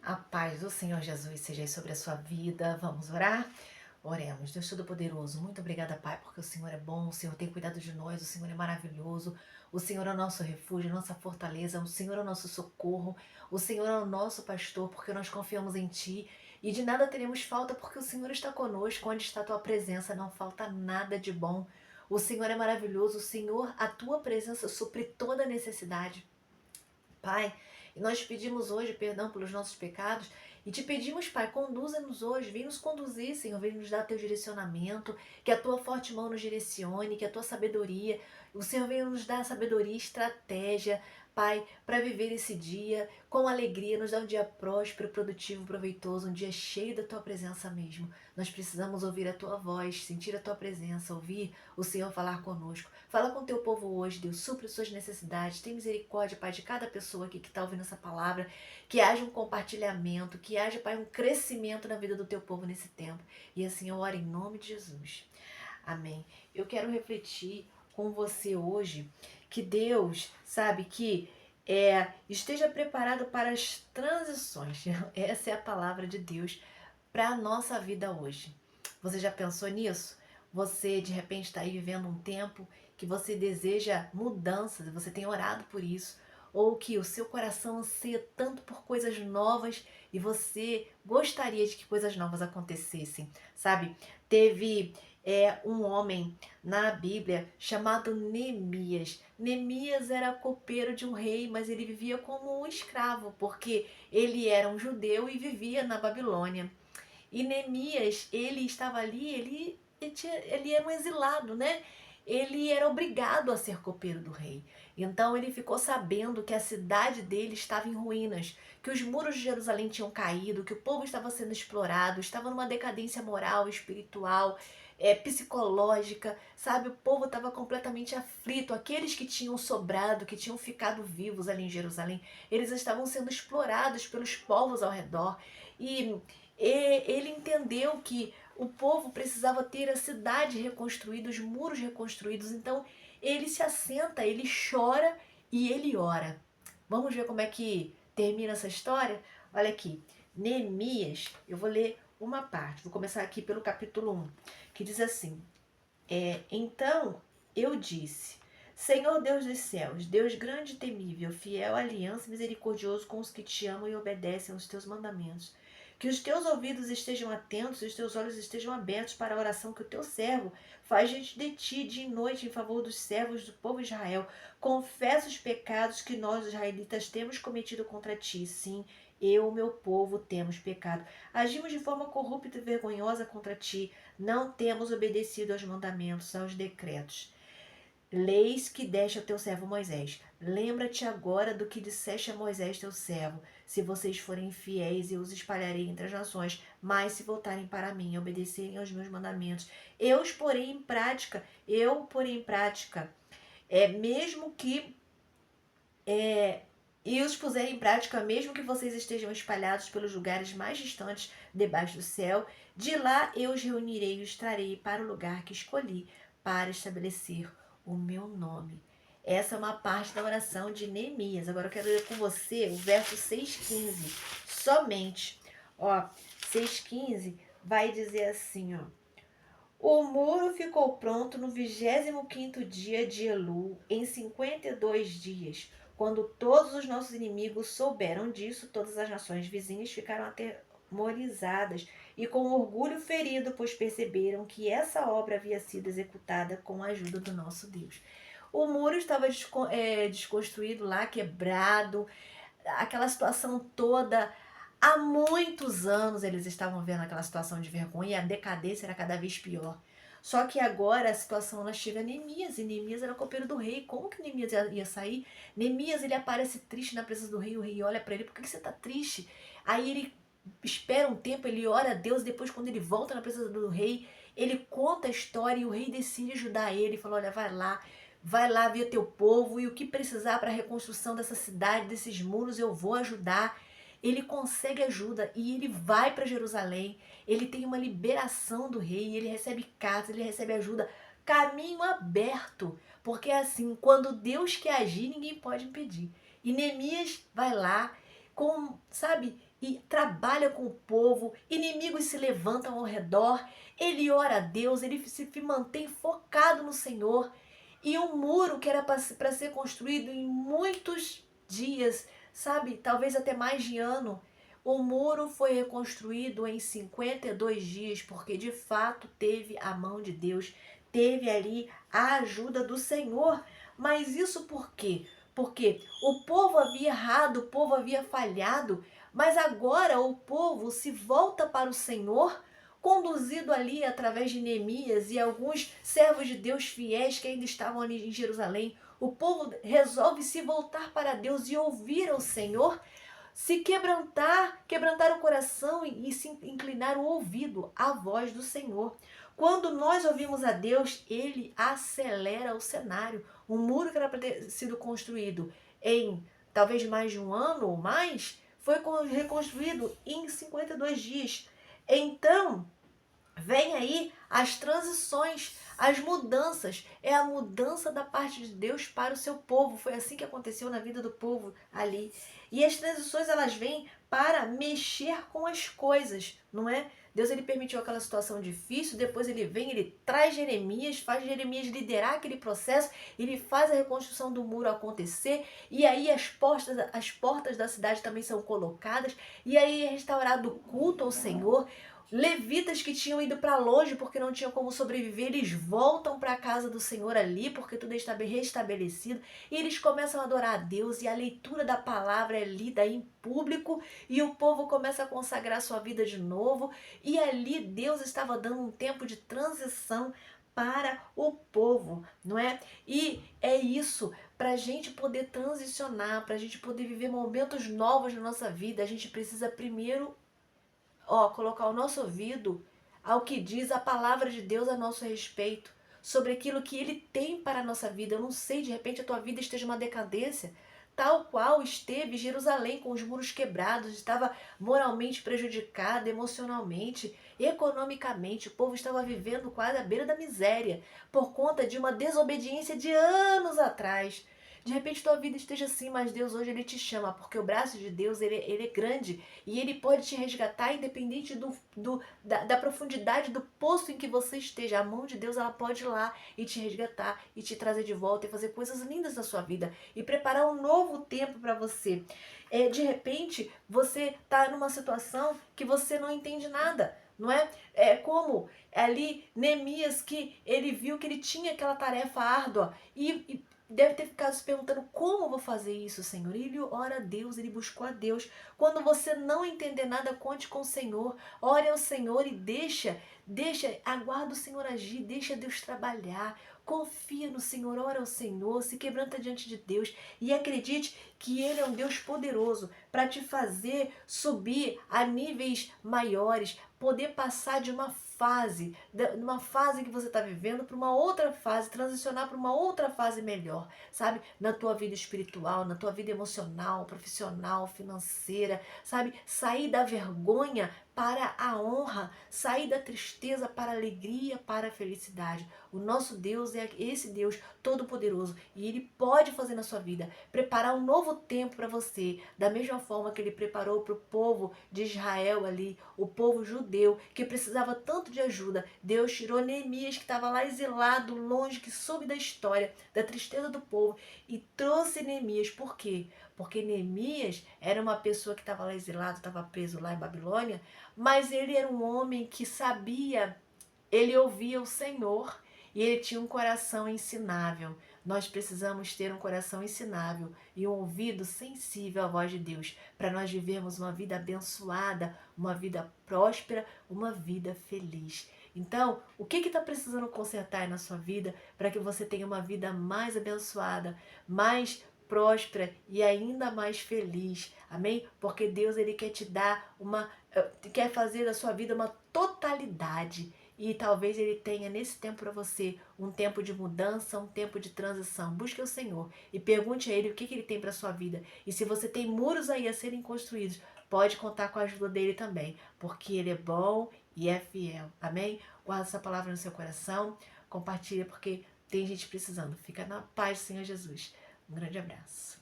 A paz do Senhor Jesus seja aí sobre a sua vida. Vamos orar? Oremos. Deus Todo-Poderoso, muito obrigada, Pai, porque o Senhor é bom, o Senhor tem cuidado de nós, o Senhor é maravilhoso, o Senhor é o nosso refúgio, a nossa fortaleza, o Senhor é o nosso socorro, o Senhor é o nosso pastor, porque nós confiamos em Ti e de nada teremos falta, porque o Senhor está conosco, onde está a Tua presença, não falta nada de bom. O Senhor é maravilhoso, o Senhor, a Tua presença supre toda necessidade. Pai, e nós pedimos hoje perdão pelos nossos pecados e te pedimos, Pai, conduza-nos hoje, vem nos conduzir, Senhor, vem nos dar teu direcionamento, que a tua forte mão nos direcione, que a tua sabedoria, o Senhor venha nos dar sabedoria e estratégia, Pai, para viver esse dia com alegria, nos dar um dia próspero, produtivo, proveitoso, um dia cheio da tua presença mesmo. Nós precisamos ouvir a tua voz, sentir a tua presença, ouvir o Senhor falar conosco. Fala com o teu povo hoje, Deus, supre suas necessidades, tem misericórdia, Pai, de cada pessoa aqui que está ouvindo essa palavra, que haja um compartilhamento, que haja, Pai, um crescimento na vida do teu povo nesse tempo. E assim eu oro em nome de Jesus. Amém. Eu quero refletir com você hoje que Deus, sabe, que esteja preparado para as transições. Essa é a palavra de Deus para a nossa vida hoje. Você já pensou nisso? Você de repente está aí vivendo um tempo que você deseja mudanças, e você tem orado por isso, ou que o seu coração anseia tanto por coisas novas e você gostaria de que coisas novas acontecessem, sabe? Teve um homem na Bíblia chamado Neemias. Neemias era copeiro de um rei, mas ele vivia como um escravo, porque ele era um judeu e vivia na Babilônia. E Neemias, ele estava ali, ele era um exilado, né? Ele era obrigado a ser copeiro do rei. Então ele ficou sabendo que a cidade dele estava em ruínas, que os muros de Jerusalém tinham caído, que o povo estava sendo explorado, estava numa decadência moral, espiritual, psicológica, sabe? O povo estava completamente aflito. Aqueles que tinham sobrado, que tinham ficado vivos ali em Jerusalém, eles estavam sendo explorados pelos povos ao redor. E ele entendeu que o povo precisava ter a cidade reconstruída, os muros reconstruídos. Então ele se assenta, ele chora e ele ora. Vamos ver como é que termina essa história? Olha aqui, Neemias, eu vou ler uma parte, vou começar aqui pelo capítulo 1, que diz assim: Então eu disse, Senhor Deus dos céus, Deus grande e temível, fiel, aliança e misericordioso com os que te amam e obedecem aos teus mandamentos. Que os teus ouvidos estejam atentos e os teus olhos estejam abertos para a oração que o teu servo faz diante de ti, dia e noite, em favor dos servos do povo de Israel. Confessa os pecados que nós, os israelitas, temos cometido contra ti. Sim, eu, meu povo, temos pecado. Agimos de forma corrupta e vergonhosa contra ti. Não temos obedecido aos mandamentos, aos decretos. Leis que deste ao teu servo Moisés. Lembra-te agora do que disseste a Moisés, teu servo. Se vocês forem fiéis, eu os espalharei entre as nações, mas se voltarem para mim e obedecerem aos meus mandamentos, eu porei em prática, mesmo que e os puserem em prática, mesmo que vocês estejam espalhados pelos lugares mais distantes debaixo do céu, de lá eu os reunirei e os trarei para o lugar que escolhi para estabelecer o meu nome. Essa é uma parte da oração de Neemias. Agora eu quero ler com você o verso 6,15. Somente. Ó, 6,15 vai dizer assim, ó. O muro ficou pronto no 25º dia de Elul, em 52 dias. Quando todos os nossos inimigos souberam disso, todas as nações vizinhas ficaram atemorizadas e com orgulho ferido, pois perceberam que essa obra havia sido executada com a ajuda do nosso Deus. O muro estava desconstruído lá, quebrado, aquela situação toda. Há muitos anos eles estavam vendo aquela situação de vergonha e a decadência era cada vez pior. Só que agora a situação ela chega a Neemias, e Neemias era copeiro do rei. Como que Neemias ia sair? Neemias, ele aparece triste na presença do rei, o rei olha para ele, por que você está triste? Aí ele espera um tempo, ele ora a Deus, depois quando ele volta na presença do rei, ele conta a história e o rei decide ajudar ele, falou, olha, vai lá ver teu povo e o que precisar para a reconstrução dessa cidade, desses muros, eu vou ajudar. Ele consegue ajuda e ele vai para Jerusalém, ele tem uma liberação do rei, ele recebe cartas, ele recebe ajuda, caminho aberto, porque é assim, quando Deus quer agir, ninguém pode impedir. E Neemias vai lá, sabe, e trabalha com o povo, inimigos se levantam ao redor, ele ora a Deus, ele se mantém focado no Senhor. E um muro que era para ser construído em muitos dias, sabe, talvez até mais de ano, o muro foi reconstruído em 52 dias, porque de fato teve a mão de Deus, teve ali a ajuda do Senhor. Mas isso por quê? Porque o povo havia errado, o povo havia falhado, mas agora o povo se volta para o Senhor, conduzido ali através de Neemias e alguns servos de Deus fiéis que ainda estavam ali em Jerusalém. O povo resolve se voltar para Deus e ouvir ao Senhor, se quebrantar o coração e se inclinar o ouvido à voz do Senhor. Quando nós ouvimos a Deus, ele acelera o cenário. Um muro que era para ter sido construído em talvez mais de um ano ou mais, foi reconstruído em 52 dias. Então, vem aí as transições, as mudanças. É a mudança da parte de Deus para o seu povo. Foi assim que aconteceu na vida do povo ali. E as transições, elas vêm para mexer com as coisas, não é? Deus, ele permitiu aquela situação difícil, depois ele vem, ele traz Jeremias, faz Jeremias liderar aquele processo, ele faz a reconstrução do muro acontecer, e aí as portas da cidade também são colocadas, e aí é restaurado o culto ao Senhor. Levitas que tinham ido para longe porque não tinham como sobreviver, eles voltam para a casa do Senhor ali, porque tudo está bem restabelecido, e eles começam a adorar a Deus, e a leitura da palavra é lida em público, e o povo começa a consagrar sua vida de novo, e ali Deus estava dando um tempo de transição para o povo, não é? E é isso, para a gente poder transicionar, para a gente poder viver momentos novos na nossa vida, a gente precisa primeiro colocar o nosso ouvido ao que diz a palavra de Deus a nosso respeito, sobre aquilo que Ele tem para a nossa vida. Eu não sei, de repente a tua vida esteja uma decadência, tal qual esteve Jerusalém com os muros quebrados, estava moralmente prejudicada, emocionalmente, economicamente, o povo estava vivendo quase à beira da miséria, por conta de uma desobediência de anos atrás. De repente tua vida esteja assim, mas Deus hoje ele te chama, porque o braço de Deus ele é grande e ele pode te resgatar independente da profundidade do poço em que você esteja. A mão de Deus ela pode ir lá e te resgatar e te trazer de volta e fazer coisas lindas na sua vida e preparar um novo tempo para você. De repente você está numa situação que você não entende nada. Não é? É como ali Neemias, que ele viu que ele tinha aquela tarefa árdua e deve ter ficado se perguntando: como eu vou fazer isso, Senhor? E ele ora a Deus, ele buscou a Deus. Quando você não entender nada, conte com o Senhor. Ore ao Senhor e aguarda o Senhor agir, deixa Deus trabalhar. Confia no Senhor, ora ao Senhor, se quebranta diante de Deus e acredite que Ele é um Deus poderoso para te fazer subir a níveis maiores, poder passar de uma fase que você está vivendo para uma outra fase, transicionar para uma outra fase melhor, sabe? Na tua vida espiritual, na tua vida emocional, profissional, financeira, sabe? Sair da vergonha para a honra, sair da tristeza para a alegria, para a felicidade. O nosso Deus é esse Deus todo-poderoso e Ele pode fazer na sua vida, preparar um novo tempo para você, da mesma forma que Ele preparou para o povo de Israel ali, o povo judeu, que precisava tanto de ajuda. Deus tirou Neemias, que estava lá exilado, longe, que soube da história, da tristeza do povo, e trouxe Neemias. Por quê? Porque Neemias era uma pessoa que estava lá exilado, estava preso lá em Babilônia, mas ele era um homem que sabia, ele ouvia o Senhor e ele tinha um coração ensinável. Nós precisamos ter um coração ensinável e um ouvido sensível à voz de Deus, para nós vivermos uma vida abençoada, uma vida próspera, uma vida feliz. Então, o que está precisando consertar na sua vida para que você tenha uma vida mais abençoada, mais próspera e ainda mais feliz? Amém? Porque Deus ele quer te dar quer fazer da sua vida uma totalidade. E talvez Ele tenha nesse tempo para você um tempo de mudança, um tempo de transição. Busque o Senhor e pergunte a Ele o que Ele tem para a sua vida. E se você tem muros aí a serem construídos, pode contar com a ajuda dEle também, porque Ele é bom e é fiel. Amém? Guarda essa palavra no seu coração, compartilha porque tem gente precisando. Fica na paz, Senhor Jesus. Um grande abraço.